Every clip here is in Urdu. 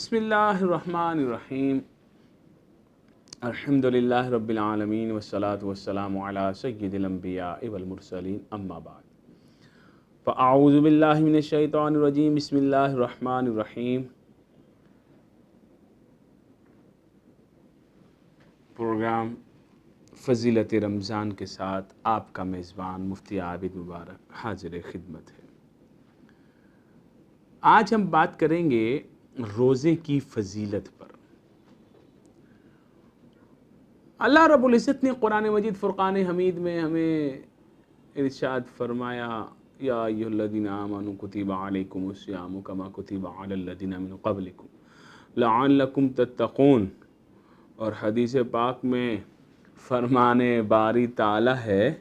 بسم اللہ الرحمن الرحیم الحمدللہ رب العالمین والصلاة والسلام علی سید الانبیاء والمرسلین اما بعد فاعوذ باللہ من الشیطان الرجیم بسم اللہ الرحمن الرحیم۔ پروگرام فضیلت رمضان کے ساتھ آپ کا میزبان مفتی عابد مبارک حاضر خدمت ہے۔ آج ہم بات کریں گے روزے کی فضیلت پر۔ اللہ رب العزت نے قرآن مجید فرقان حمید میں ہمیں ارشاد فرمایا، یا ایھا الذین آمنوا کتب علیکم الصیام کما کتب علی الذین من قبلکم لعلکم تتقون، اور حدیث پاک میں فرمان باری تعالی ہے،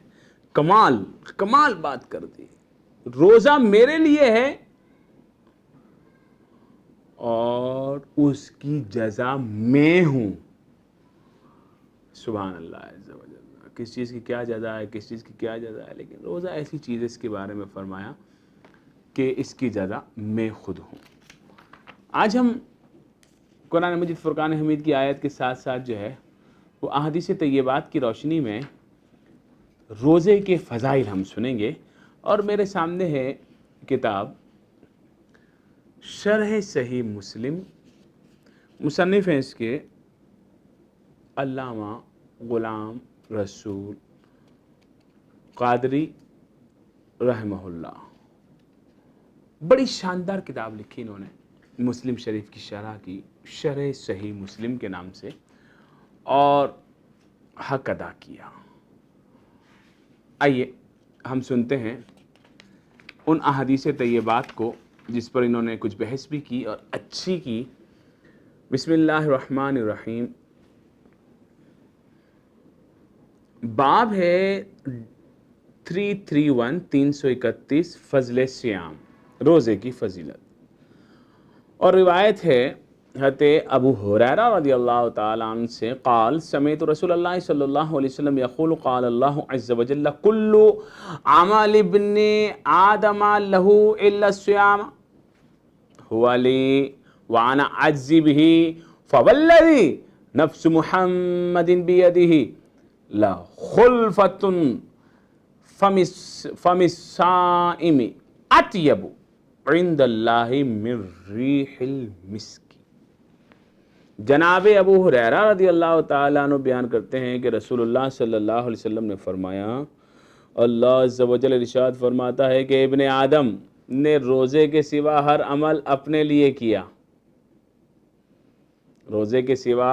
کمال بات کر دی، روزہ میرے لیے ہے اور اس کی جزا میں ہوں۔ سبحان اللہ عز و جل، کس چیز کی کیا جزا ہے، کس چیز کی کیا جزا ہے، لیکن روزہ ایسی چیز ہے اس کے بارے میں فرمایا کہ اس کی جزا میں خود ہوں۔ آج ہم قرآن مجید فرقان حمید کی آیت کے ساتھ ساتھ جو ہے وہ احادیث طیبات کی روشنی میں روزے کے فضائل ہم سنیں گے، اور میرے سامنے ہے کتاب شرح صحیح مسلم، مصنف ہیں اس کے علامہ غلام رسول قادری رحمہ اللہ۔ بڑی شاندار کتاب لکھی انہوں نے مسلم شریف کی شرح کی، شرح صحیح مسلم کے نام سے، اور حق ادا کیا۔ آئیے ہم سنتے ہیں ان احادیث طیبات کو جس پر انہوں نے کچھ بحث بھی کی اور اچھی کی۔ بسم اللہ الرحمن الرحیم۔ باب ہے 331 فضل سیام، روزے کی فضیلت، اور روایت ہے حضرت ابو ہریرہ رضی اللہ تعالیٰ عنہ سے، قال سمعت رسول اللہ صلی اللہ علیہ وسلم یقول قال اللہ عز وجل کل عمل ابن آدم لہ الا الصیام هو لی وانا اجزی به فوالذی نفس محمد بیدہ لخلفۃ فم الصائم اطیب عند اللہ من ریح المسک۔ جناب ابو ہریرہ رضی اللہ تعالیٰ عنہ بیان کرتے ہیں کہ رسول اللہ صلی اللہ علیہ وسلم نے فرمایا، اللہ عز و جل ارشاد فرماتا ہے کہ ابن آدم نے روزے کے سوا ہر عمل اپنے لیے کیا، روزے کے سوا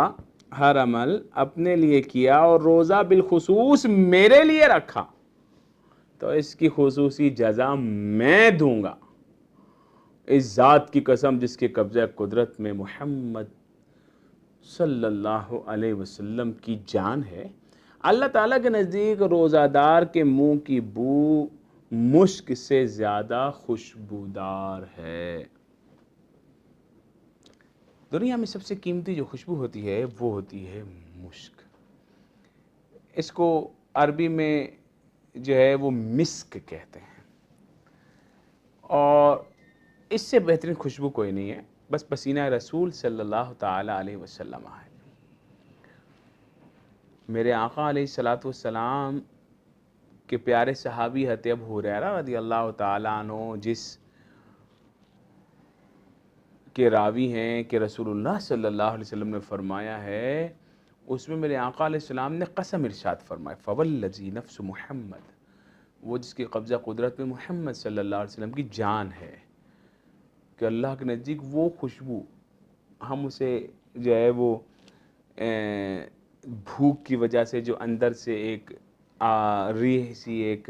ہر عمل اپنے لیے کیا، اور روزہ بالخصوص میرے لیے رکھا تو اس کی خصوصی جزا میں دوں گا۔ اس ذات کی قسم جس کے قبضہ قدرت میں محمد صلی اللہ علیہ وسلم کی جان ہے، اللہ تعالیٰ کے نزدیک روزہ دار کے منہ کی بو مشک سے زیادہ خوشبودار ہے۔ دنیا میں سب سے قیمتی جو خوشبو ہوتی ہے وہ ہوتی ہے مشک۔ اس کو عربی میں جو ہے وہ مسک کہتے ہیں، اور اس سے بہترین خوشبو کوئی نہیں ہے، بس پسینہ رسول صلی اللہ تعالی علیہ وسلم ہے۔ میرے آقا علیہ الصلاۃ والسلام کے پیارے صحابی حضرت ابو ہریرہ رضی اللہ تعالیٰ عنہ، جس کے راوی ہیں کہ رسول اللہ صلی اللہ علیہ وسلم نے فرمایا ہے، اس میں میرے آقا علیہ السلام نے قسم ارشاد فرمایا، فوالذی نفس محمد، وہ جس کی قبضہ قدرت میں محمد صلی اللہ علیہ وسلم کی جان ہے، کہ اللہ کے نزدیک وہ خوشبو ہم اسے جو ہے وہ بھوک کی وجہ سے جو اندر سے ایک ریح سی ایک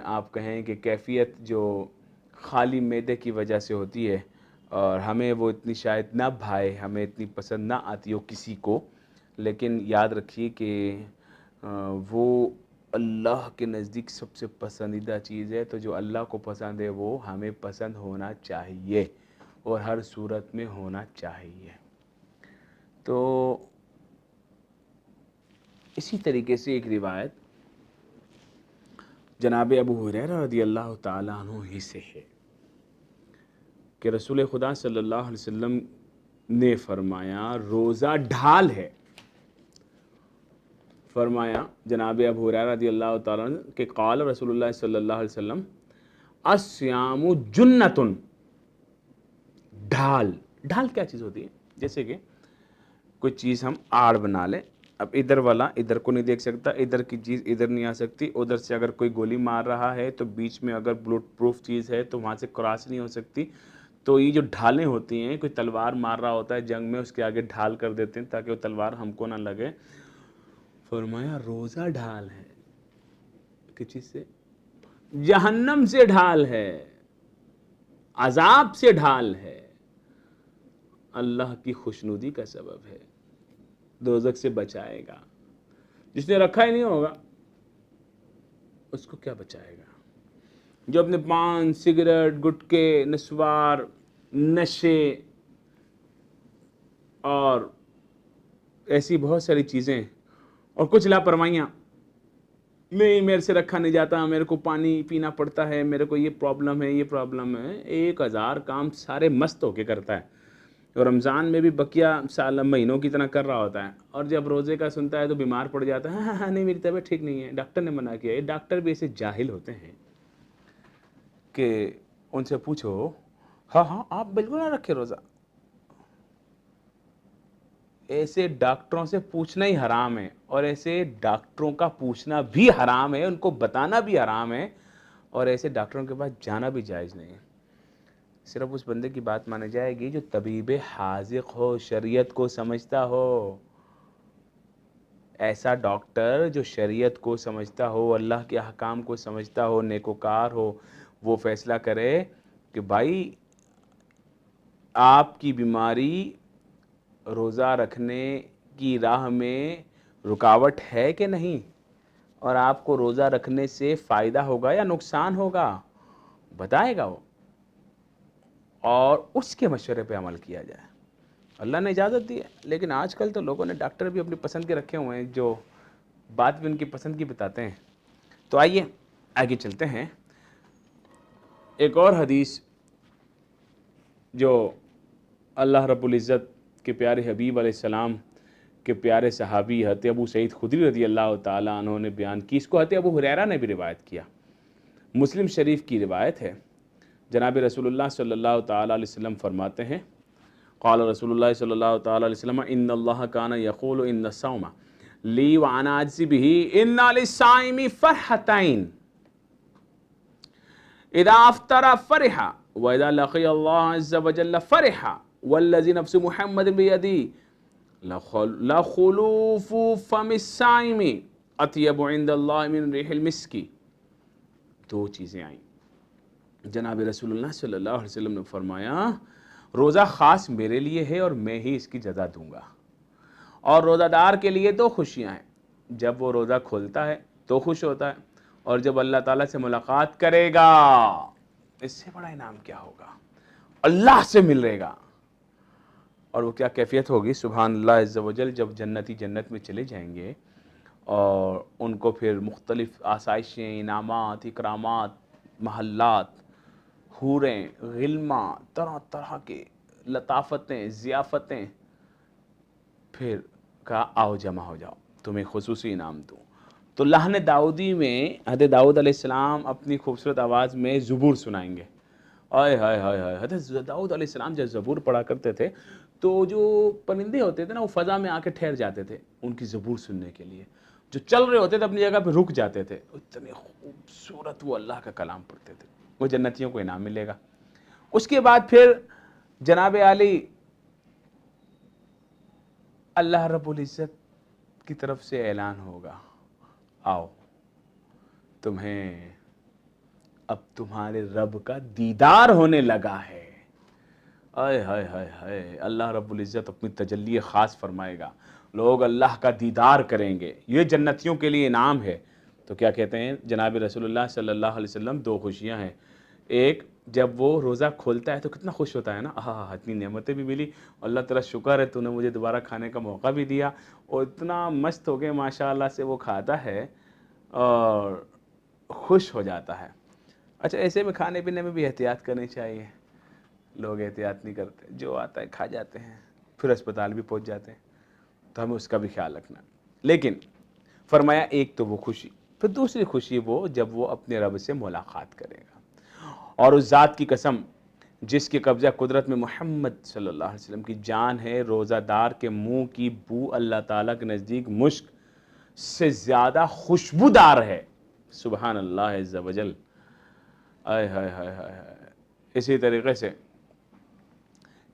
آپ کہیں کہ کیفیت جو خالی معدے کی وجہ سے ہوتی ہے، اور ہمیں وہ اتنی شاید نہ بھائے، ہمیں اتنی پسند نہ آتی ہو کسی کو، لیکن یاد رکھیے کہ وہ اللہ کے نزدیک سب سے پسندیدہ چیز ہے، تو جو اللہ کو پسند ہے وہ ہمیں پسند ہونا چاہیے اور ہر صورت میں ہونا چاہیے۔ تو اسی طریقے سے ایک روایت جناب ابو ہریرہ رضی اللہ تعالیٰ عنہ ہی سے ہے کہ رسول خدا صلی اللہ علیہ وسلم نے فرمایا روزہ ڈھال ہے. فرمایا جناب ابو ہریرہ رضی اللہ تعالیٰ عنہ کہ قال رسول اللہ صلی اللہ علیہ وسلم الصیام جنۃ. ڈھال کیا چیز ہوتی ہے؟ جیسے کہ کوئی چیز ہم آڑ بنا لیں, اب ادھر والا ادھر کو نہیں دیکھ سکتا, ادھر کی چیز ادھر نہیں آ سکتی, ادھر سے اگر کوئی گولی مار رہا ہے تو بیچ میں اگر بلٹ پروف چیز ہے تو وہاں سے کراس نہیں ہو سکتی. تو یہ جو ڈھالیں ہوتی ہیں, کوئی تلوار مار رہا ہوتا ہے جنگ میں, اس کے آگے ڈھال کر دیتے ہیں تاکہ وہ تلوار ہم کو نہ لگے. فرمایا روزہ ڈھال ہے. کس چیز سے؟ جہنم سے ڈھال ہے, عذاب سے ڈھال ہے, اللہ کی خوشنودی کا سبب ہے, دوزخ سے بچائے گا. جس نے رکھا ہی نہیں ہوگا اس کو کیا بچائے گا؟ جو اپنے پان, سگریٹ, گٹکے, نسوار, نشے اور ایسی بہت ساری چیزیں اور کچھ لاپرواہیاں, نہیں میرے سے رکھا نہیں جاتا, میرے کو پانی پینا پڑتا ہے, میرے کو یہ پرابلم ہے, یہ پرابلم ہے, 1000 کام سارے مست ہو کے کرتا ہے, اور رمضان میں بھی بقیہ سال مہینوں کی طرح کر رہا ہوتا ہے, اور جب روزے کا سنتا ہے تو بیمار پڑ جاتا ہے, ہاں نہیں میری طبیعت ٹھیک نہیں ہے, ڈاکٹر نے منع کیا. یہ ڈاکٹر بھی ایسے جاہل ہوتے ہیں کہ ان سے پوچھو ہاں آپ بالکل نہ رکھے روزہ. ایسے ڈاکٹروں سے پوچھنا ہی حرام ہے, اور ایسے ڈاکٹروں کا پوچھنا بھی حرام ہے, ان کو بتانا بھی حرام ہے, اور ایسے ڈاکٹروں کے پاس جانا بھی جائز نہیں ہے. صرف اس بندے کی بات مانی جائے گی جو طبیب حاذق ہو, شریعت کو سمجھتا ہو. ایسا ڈاکٹر جو شریعت کو سمجھتا ہو, اللہ کے احکام کو سمجھتا ہو, نیکوکار ہو, وہ فیصلہ کرے کہ بھائی آپ کی بیماری روزہ رکھنے کی راہ میں رکاوٹ ہے کہ نہیں, اور آپ کو روزہ رکھنے سے فائدہ ہوگا یا نقصان ہوگا, بتائے گا وہ, اور اس کے مشورے پہ عمل کیا جائے. اللہ نے اجازت دی ہے, لیکن آج کل تو لوگوں نے ڈاکٹر بھی اپنی پسند کے رکھے ہوئے ہیں جو بات بھی ان کی پسند کی بتاتے ہیں. تو آئیے آگے چلتے ہیں. ایک اور حدیث جو اللہ رب العزت کے پیارے حبیب علیہ السلام کے پیارے صحابی حضرت ابو سعید خدری رضی اللہ تعالیٰ عنہ نے بیان کی, اس کو حضرت ابو ہریرہ نے بھی روایت کیا, مسلم شریف کی روایت ہے. جناب رسول اللہ صلی اللہ تعالیٰ علیہ وسلم فرماتے ہیں قال رسول اللہ صلی اللہ تعالیٰ علیہ وسلم ان اللہ کان یقول ان الصوم لی وانا اجزی بہ ان للصائم فرحتین اذا افطر فرح واذا لقی اللہ عز وجل فرح والذی نفس محمد بیدی لخلوف فم الصائم اطیب عند اللہ من ریح المسک. 2 چیزیں آئیں. جناب رسول اللہ صلی اللہ علیہ وسلم نے فرمایا روزہ خاص میرے لیے ہے اور میں ہی اس کی جزا دوں گا, اور روزہ دار کے لیے 2 خوشیاں ہیں, جب وہ روزہ کھولتا ہے تو خوش ہوتا ہے, اور جب اللہ تعالیٰ سے ملاقات کرے گا, اس سے بڑا انعام کیا ہوگا, اللہ سے ملے گا. اور وہ کیا کیفیت ہوگی, سبحان اللہ عز و جل, جب جنتی جنت میں چلے جائیں گے اور ان کو پھر مختلف آسائشیں, انعامات, اکرامات, محلات, حوریں, غلما, طرح طرح کے لطافتیں, ضیافتیں, پھر کہا آؤ جمع ہو جاؤ تمہیں خصوصی انعام دوں. تو لحن داؤدی میں حضرت داؤد علیہ السلام اپنی خوبصورت آواز میں زبور سنائیں گے. آئے ہائے ہائے ہائے, حضرت داؤد علیہ السلام جب زبور پڑھا کرتے تھے تو جو پرندے ہوتے تھے نا وہ فضا میں آ کے ٹھہر جاتے تھے ان کی زبور سننے کے لیے, جو چل رہے ہوتے تھے اپنی جگہ پہ رک جاتے تھے, اتنے خوبصورت وہ اللہ کا کلام پڑھتے تھے. وہ جنتیوں کو انعام ملے گا. اس کے بعد پھر جناب علی اللہ رب العزت کی طرف سے اعلان ہوگا آؤ تمہیں اب تمہارے رب کا دیدار ہونے لگا ہے. آئے ہائے ہائے ہائے, اللہ رب العزت اپنی تجلی خاص فرمائے گا, لوگ اللہ کا دیدار کریں گے, یہ جنتیوں کے لیے انعام ہے. تو کیا کہتے ہیں جناب رسول اللہ صلی اللہ علیہ وسلم, 2 خوشیاں ہیں. ایک جب وہ روزہ کھولتا ہے تو کتنا خوش ہوتا ہے نا, ہاں اتنی نعمتیں بھی ملی, اللہ تعالیٰ شکر ہے تو نے مجھے دوبارہ کھانے کا موقع بھی دیا, اور اتنا مست ہو کے ماشاء اللہ سے وہ کھاتا ہے اور خوش ہو جاتا ہے. اچھا ایسے میں کھانے پینے میں بھی احتیاط کرنی چاہیے, لوگ احتیاط نہیں کرتے, جو آتا ہے کھا جاتے ہیں, پھر اسپتال بھی پہنچ جاتے ہیں، تو ہمیں اس کا بھی خیال رکھنا. لیکن فرمایا ایک تو وہ خوشی، پھر دوسری خوشی وہ جب وہ اپنے رب سے ملاقات کرے گا. اور اس ذات کی قسم جس کے قبضہ قدرت میں محمد صلی اللہ علیہ وسلم کی جان ہے، روزہ دار کے منہ کی بو اللہ تعالیٰ کے نزدیک مشک سے زیادہ خوشبودار ہے. سبحان اللہ عز و جل. آئے ہائے ہائے ہائے. اسی طریقے سے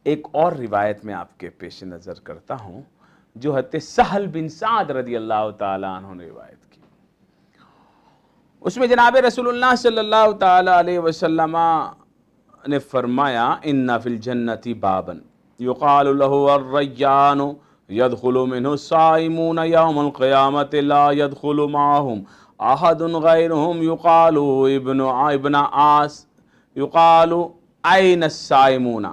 ایک اور روایت میں آپ کے پیش نظر کرتا ہوں جو حضرت سہل بن سعد رضی اللہ تعالیٰ عنہ نے روایت کی. اس میں جناب رسول اللہ صلی اللہ تعالیٰ علیہ وسلم نے فرمایا ان فی الجنت بابا یقال له الریان يدخل منه الصائمون یوم القیامت لا يدخل معهم احد غیرهم یقال ابن عاص یقال این الصائمون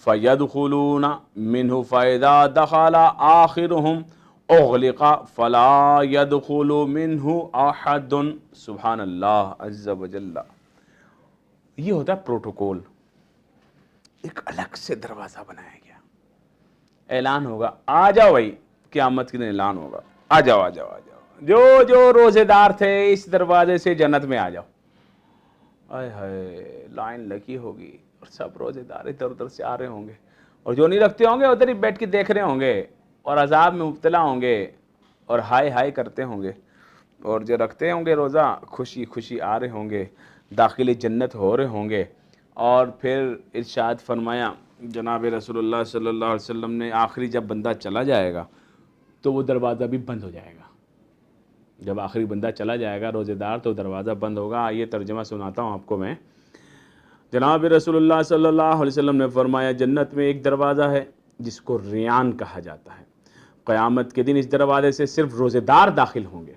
فیدخلون منه فاذا دخل آخرهم اغلق فلا يدخل منه احد. سبحان اللہ عز و جل. یہ ہوتا ہے پروٹوکول، ایک الگ سے دروازہ بنایا گیا. اعلان ہوگا آ جاؤ بھائی، قیامت کے دن اعلان ہوگا آ جاؤ آ جاؤ آ جاؤ، جو روزے دار تھے اس دروازے سے جنت میں آ جاؤ. آئے ہائے لائن لگی ہوگی اور سب روزے دار ادھر ادھر سے آ رہے ہوں گے، اور جو نہیں رکھتے ہوں گے ادھر ہی بیٹھ کے دیکھ رہے ہوں گے اور عذاب میں مبتلا ہوں گے اور ہائے ہائے کرتے ہوں گے. اور جو رکھتے ہوں گے روزہ خوشی خوشی آ رہے ہوں گے، داخل جنت ہو رہے ہوں گے. اور پھر ارشاد فرمایا جناب رسول اللہ صلی اللہ علیہ وسلم نے آخری جب بندہ چلا جائے گا تو وہ دروازہ بھی بند ہو جائے گا. جب آخری بندہ چلا جائے گا روزے دار تو دروازہ بند ہوگا. آئیے ترجمہ سناتا ہوں آپ کو میں. جناب رسول اللہ صلی اللہ علیہ وسلم نے فرمایا جنت میں ایک دروازہ ہے جس کو ریان کہا جاتا ہے. قیامت کے دن اس دروازے سے صرف روزے دار داخل ہوں گے،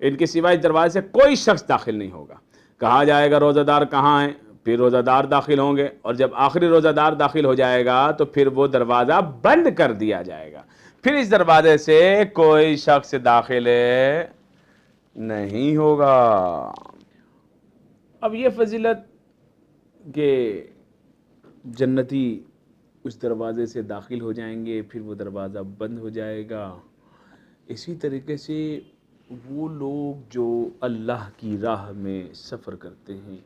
ان کے سوائے اس دروازے سے کوئی شخص داخل نہیں ہوگا. کہا جائے گا روزہ دار کہاں ہیں؟ پھر روزہ دار داخل ہوں گے، اور جب آخری روزہ دار داخل ہو جائے گا تو پھر وہ دروازہ بند کر دیا جائے گا، پھر اس دروازے سے کوئی شخص داخل نہیں ہوگا. اب یہ فضیلت کہ جنتی اس دروازے سے داخل ہو جائیں گے پھر وہ دروازہ بند ہو جائے گا. اسی طریقے سے وہ لوگ جو اللہ کی راہ میں سفر کرتے ہیں،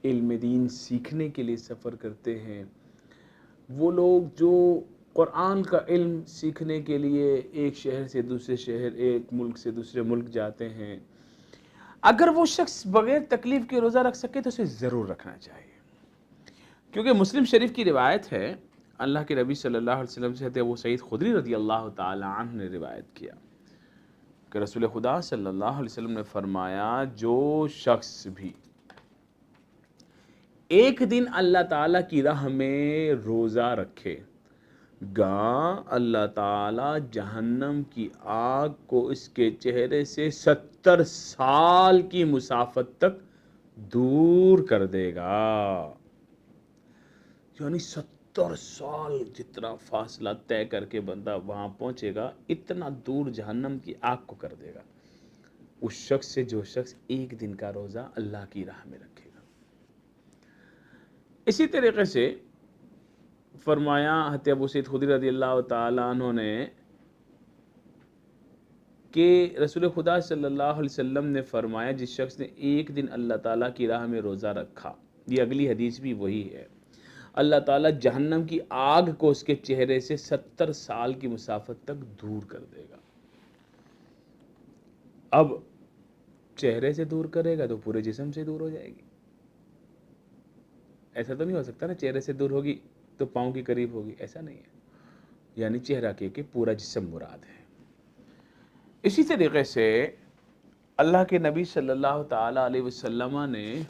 علم دین سیکھنے کے لیے سفر کرتے ہیں، وہ لوگ جو قرآن کا علم سیکھنے کے لیے ایک شہر سے دوسرے شہر، ایک ملک سے دوسرے ملک جاتے ہیں، اگر وہ شخص بغیر تکلیف کے روزہ رکھ سکے تو اسے ضرور رکھنا چاہیے. کیونکہ مسلم شریف کی روایت ہے، اللہ کے نبی صلی اللہ علیہ وسلم سے ابو سعید خدری رضی اللہ تعالی عنہ نے روایت کیا کہ رسول خدا صلی اللہ علیہ وسلم نے فرمایا جو شخص بھی ایک دن اللہ تعالیٰ کی راہ میں روزہ رکھے گا، اللہ تعالیٰ جہنم کی آگ کو اس کے چہرے سے 70 سال کی مسافت تک دور کر دے گا. یعنی 70 سال جتنا فاصلہ طے کر کے بندہ وہاں پہنچے گا اتنا دور جہنم کی آگ کو کر دے گا اس شخص سے جو شخص ایک دن کا روزہ اللہ کی راہ میں رکھے گا. اسی طریقے سے فرمایا حضرت ابو سعید خدری رضی اللہ تعالیٰ عنہ نے کہ رسول خدا صلی اللہ علیہ وسلم نے فرمایا جس شخص نے ایک دن اللہ تعالیٰ کی راہ میں روزہ رکھا، یہ اگلی حدیث بھی وہی ہے، اللہ تعالیٰ جہنم کی آگ کو اس کے چہرے سے 70 سال کی مسافت تک دور کر دے گا. اب چہرے سے دور کرے گا تو پورے جسم سے دور ہو جائے گی. ایسا تو نہیں ہو سکتا نا چہرے سے دور ہوگی تو پاؤں کی قریب ہوگی، ایسا نہیں ہے. یعنی چہرہ کہ پورا جسم مراد ہے. اسی طریقے سے اللہ کے نبی صلی اللہ تعالیٰ علیہ وسلم نے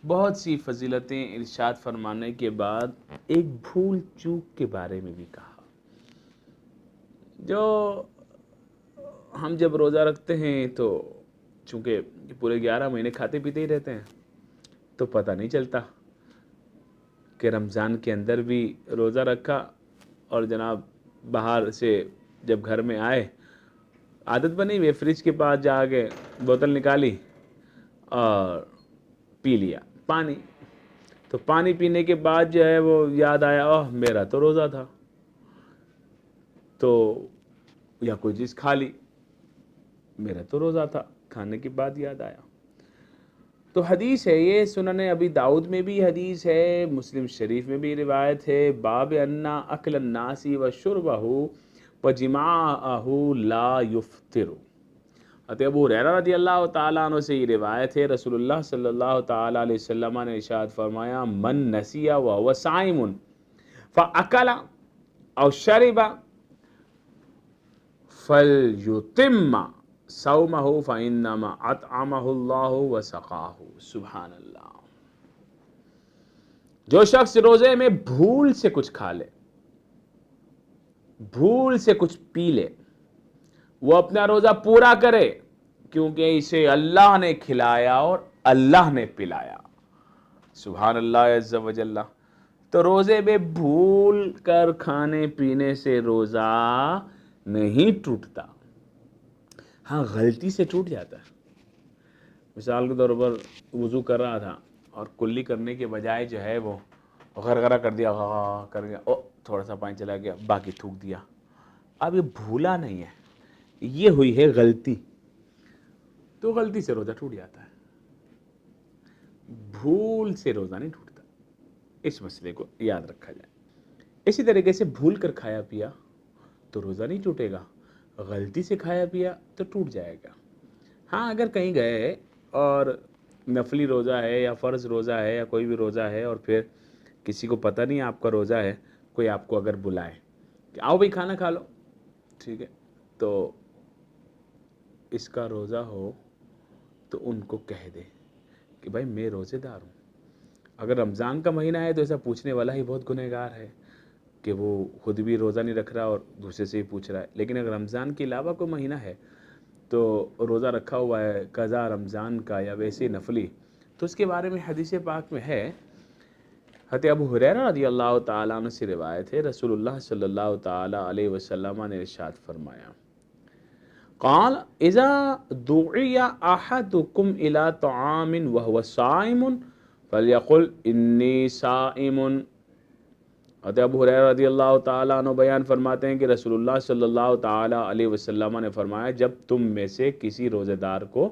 بہت سی فضیلتیں ارشاد فرمانے کے بعد ایک بھول چوک کے بارے میں بھی کہا. جو ہم جب روزہ رکھتے ہیں تو چونکہ پورے 11 مہینے کھاتے پیتے ہی رہتے ہیں تو پتہ نہیں چلتا کہ رمضان کے اندر بھی روزہ رکھا اور جناب باہر سے جب گھر میں آئے عادت بنی ہوئی فریج کے پاس جا کے بوتل نکالی اور پی لیا پانی. تو پانی پینے کے بعد جو ہے وہ یاد آیا اوہ میرا تو روزہ تھا. تو یا کوئی چیز کھا لی، میرا تو روزہ تھا، کھانے کے بعد یاد آیا۔ تو حدیث ہے یہ، سنن ابی داؤد میں بھی حدیث ہے، مسلم شریف میں بھی روایت ہے، باب انا اکل الناس وشربہ وجماعہ لا یفطر۔ حضرت ابو ہریرہ رضی اللہ تعالیٰ عنہ سے یہ روایت ہے، رسول اللہ صلی اللہ تعالیٰ علیہ وسلم نے ارشاد فرمایا، من نسی وهو صائم فاکل او شرب فلیتم صومہ فانما اطعمہ اللہ وسقاہ۔ سبحان اللہ۔ جو شخص روزے میں بھول سے کچھ کھا لے، بھول سے کچھ پی لے، وہ اپنا روزہ پورا کرے، کیونکہ اسے اللہ نے کھلایا اور اللہ نے پلایا۔ سبحان اللہ عز و جل۔ تو روزے میں بھول کر کھانے پینے سے روزہ نہیں ٹوٹتا، ہاں غلطی سے ٹوٹ جاتا ہے۔ مثال کے طور پر وضو کر رہا تھا اور کلی کرنے کے بجائے جو ہے وہ غرغرہ کر دیا، کر گیا، او تھوڑا سا پانی چلا گیا، باقی تھوک دیا۔ اب یہ بھولا نہیں ہے، یہ ہوئی ہے غلطی، تو غلطی سے روزہ ٹوٹ جاتا ہے، بھول سے روزہ نہیں ٹوٹتا۔ اس مسئلے کو یاد رکھا جائے۔ اسی طریقے سے بھول کر کھایا پیا تو روزہ نہیں ٹوٹے گا، غلطی سے کھایا پیا تو ٹوٹ جائے گا۔ ہاں اگر کہیں گئے اور نفلی روزہ ہے یا فرض روزہ ہے یا کوئی بھی روزہ ہے اور پھر کسی کو پتہ نہیں آپ کا روزہ ہے، کوئی آپ کو اگر بلائے کہ آؤ بھائی کھانا کھا لو، ٹھیک ہے، تو اس کا روزہ ہو تو ان کو کہہ دے کہ بھائی میں روزے دار ہوں۔ اگر رمضان کا مہینہ ہے تو ایسا پوچھنے والا ہی بہت گنہگار ہے کہ وہ خود بھی روزہ نہیں رکھ رہا اور دوسرے سے ہی پوچھ رہا ہے۔ لیکن اگر رمضان کے علاوہ کوئی مہینہ ہے تو روزہ رکھا ہوا ہے قضا رمضان کا یا ویسے نفلی، تو اس کے بارے میں حدیث پاک میں ہے، حضرت ابو ہریرہ رضی اللہ تعالیٰ عنہ سے روایت ہے، رسول اللہ صلی اللہ تعالیٰ علیہ وسلم نے ارشاد فرمایا، قال اذا دعی احدکم الى طعام وهو صائم فلیقل انی صائم۔ حضرت ابو ہریرہ رضی اللہ تعالیٰ عنہ بیان فرماتے ہیں کہ رسول اللہ صلی اللہ تعالیٰ علیہ وسلم نے فرمایا، جب تم میں سے کسی روزہ دار کو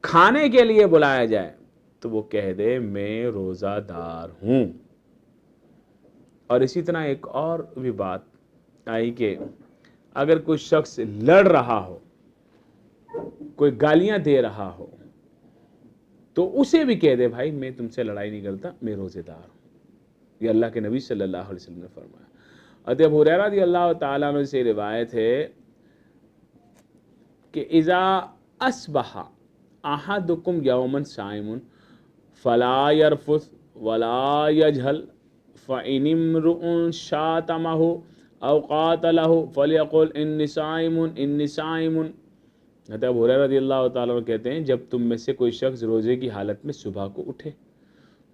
کھانے کے لیے بلایا جائے تو وہ کہہ دے میں روزہ دار ہوں۔ اور اسی طرح ایک اور بھی بات آئی کہ اگر کوئی شخص لڑ رہا ہو، کوئی گالیاں دے رہا ہو، تو اسے بھی کہہ دے بھائی میں تم سے لڑائی نہیں کرتا، میں روزے دار ہوں۔ یہ اللہ کے نبی صلی اللہ علیہ وسلم نے فرمایا۔ حضرت ابو ہریرہ رضی اللہ تعالیٰ عنہ سے روایت ہے کہ اذا اصبح احدکم یوما صائم فلا یرفث ولا یجہل فإن امرؤ شاتمہ او قاتلہ فلیقل انی صائم انی صائم۔ حضرت ابو ہریرہ رضی اللہ تعالیٰ عنہ کہتے ہیں، جب تم میں سے کوئی شخص روزے کی حالت میں صبح کو اٹھے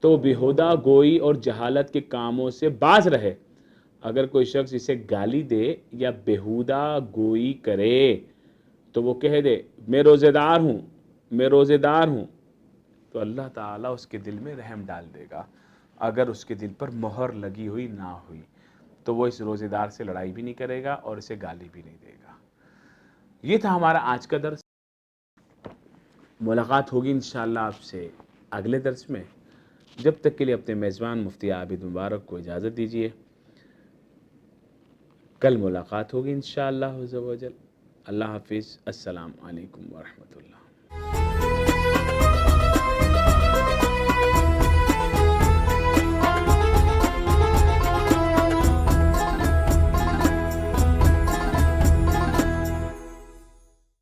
تو بیہودہ گوئی اور جہالت کے کاموں سے باز رہے۔ اگر کوئی شخص اسے گالی دے یا بیہودہ گوئی کرے تو وہ کہہ دے میں روزے دار ہوں، میں روزے دار ہوں، تو اللہ تعالیٰ اس کے دل میں رحم ڈال دے گا۔ اگر اس کے دل پر مہر لگی ہوئی نہ ہوئی تو وہ اس روزے دار سے لڑائی بھی نہیں کرے گا اور اسے گالی بھی نہیں دے گا۔ یہ تھا ہمارا آج کا درس۔ ملاقات ہوگی انشاءاللہ آپ سے اگلے درس میں۔ جب تک کے لیے اپنے میزبان مفتی عابد مبارک کو اجازت دیجیے، کل ملاقات ہوگی انشاءاللہ عز و جل۔ اللہ حافظ، السلام علیکم ورحمۃ اللہ۔